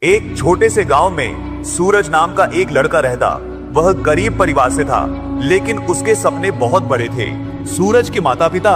एक छोटे से गांव में सूरज नाम का एक लड़का रहता। वह गरीब परिवार से था, लेकिन उसके सपने बहुत बड़े थे। सूरज के माता पिता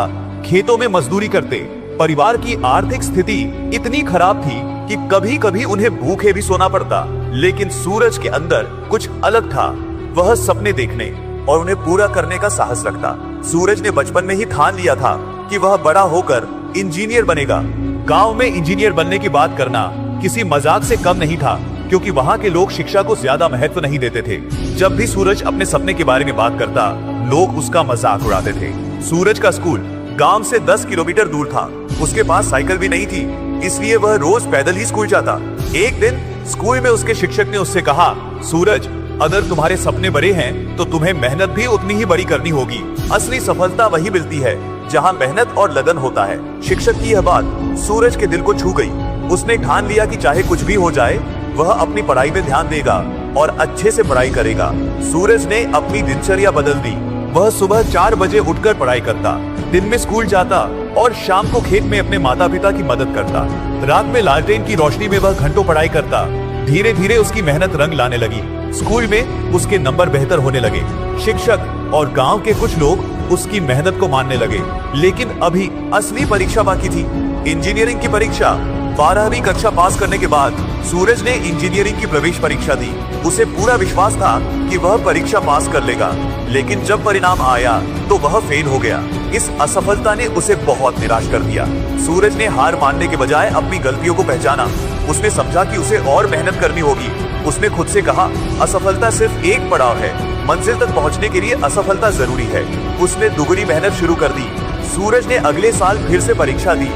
खेतों में मजदूरी करते। परिवार की आर्थिक स्थिति इतनी खराब थी कि कभी कभी उन्हें भूखे भी सोना पड़ता। लेकिन सूरज के अंदर कुछ अलग था। वह सपने देखने और उन्हें पूरा करने का साहस रखता। सूरज ने बचपन में ही ठान लिया था कि वह बड़ा होकर इंजीनियर बनेगा। गांव में इंजीनियर बनने की बात करना किसी मजाक से कम नहीं था, क्योंकि वहाँ के लोग शिक्षा को ज्यादा महत्व नहीं देते थे। जब भी सूरज अपने सपने के बारे में बात करता, लोग उसका मजाक उड़ाते थे। सूरज का स्कूल गांव से 10 किलोमीटर दूर था। उसके पास साइकिल भी नहीं थी, इसलिए वह रोज पैदल ही स्कूल जाता। एक दिन स्कूल में उसके शिक्षक ने उससे कहा, सूरज, अगर तुम्हारे सपने बड़े हैं तो तुम्हें मेहनत भी उतनी ही बड़ी करनी होगी। असली सफलता वही मिलती है जहाँ मेहनत और लगन होता है। शिक्षक की यह बात सूरज के दिल को छू गई। उसने ठान लिया कि चाहे कुछ भी हो जाए, वह अपनी पढ़ाई में ध्यान देगा और अच्छे से पढ़ाई करेगा। सूरज ने अपनी दिनचर्या बदल दी। वह सुबह 4 बजे उठकर पढ़ाई करता, दिन में स्कूल जाता और शाम को खेत में अपने माता पिता की मदद करता। रात में लालटेन की रोशनी में वह घंटों पढ़ाई करता। धीरे धीरे उसकी मेहनत रंग लाने लगी। स्कूल में उसके नंबर बेहतर होने लगे। शिक्षक और गांव के कुछ लोग उसकी मेहनत को मानने लगे। लेकिन अभी असली परीक्षा बाकी थी, इंजीनियरिंग की परीक्षा। 12वीं कक्षा पास करने के बाद सूरज ने इंजीनियरिंग की प्रवेश परीक्षा दी। उसे पूरा विश्वास था कि वह परीक्षा पास कर लेगा, लेकिन जब परिणाम आया तो वह फेल हो गया। इस असफलता ने उसे बहुत निराश कर दिया। सूरज ने हार मानने के बजाय अपनी गलतियों को पहचाना। उसने समझा कि उसे और मेहनत करनी होगी। उसने खुद से कहा, असफलता सिर्फ एक पड़ाव है, मंजिल तक पहुंचने के लिए असफलता जरूरी है। उसने दुगनी मेहनत शुरू कर दी। सूरज ने अगले साल फिर से परीक्षा दी।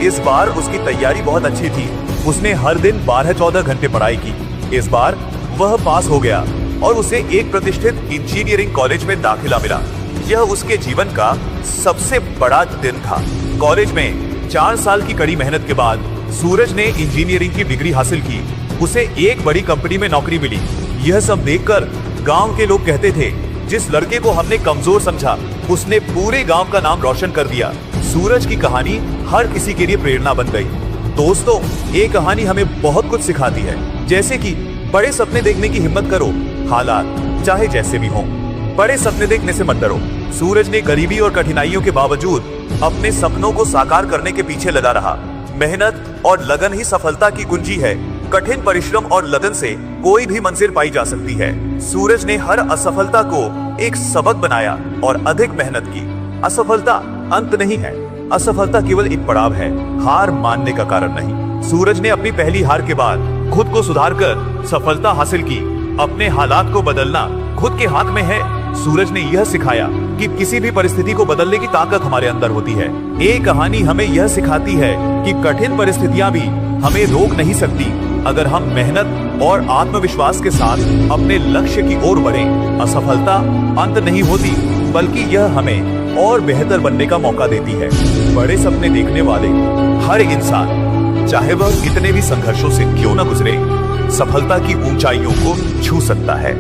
इस बार उसकी तैयारी बहुत अच्छी थी। उसने हर दिन 12-14 घंटे पढ़ाई की। इस बार वह पास हो गया और उसे एक प्रतिष्ठित इंजीनियरिंग कॉलेज में दाखिला मिला। यह उसके जीवन का सबसे बड़ा दिन था। कॉलेज में 4 साल की कड़ी मेहनत के बाद सूरज ने इंजीनियरिंग की डिग्री हासिल की। उसे एक बड़ी कंपनी में नौकरी मिली। यह सब देखकर गांव के लोग कहते थे, जिस लड़के को हमने कमजोर समझा, उसने पूरे गांव का नाम रोशन कर दिया। सूरज की कहानी हर किसी के लिए प्रेरणा बन गई। दोस्तों, ये कहानी हमें बहुत कुछ सिखाती है, जैसे कि बड़े सपने देखने की हिम्मत करो, हालात चाहे जैसे भी हों। बड़े सपने देखने से मत डरो। सूरज ने गरीबी और कठिनाइयों के बावजूद अपने सपनों को साकार करने के पीछे लगा रहा। मेहनत और लगन ही सफलता की कुंजी है। कठिन परिश्रम और लगन से कोई भी मंजिल पाई जा सकती है। सूरज ने हर असफलता को एक सबक बनाया और अधिक मेहनत की। असफलता अंत नहीं है, असफलता केवल एक पड़ाव है, हार मानने का कारण नहीं। सूरज ने अपनी पहली हार के बाद खुद को सुधारकर सफलता हासिल की। अपने हालात को बदलना खुद के हाथ में है। सूरज ने यह सिखाया कि किसी भी परिस्थिति को बदलने की ताकत हमारे अंदर होती है। ये कहानी हमें यह सिखाती है कि कठिन परिस्थितियां भी हमें रोक नहीं सकती, अगर हम मेहनत और आत्मविश्वास के साथ अपने लक्ष्य की ओर बढ़ें। असफलता अंत नहीं होती, बल्कि यह हमें और बेहतर बनने का मौका देती है। बड़े सपने देखने वाले हर इंसान, चाहे वह कितने भी संघर्षों से क्यों न गुजरे, सफलता की ऊंचाइयों को छू सकता है।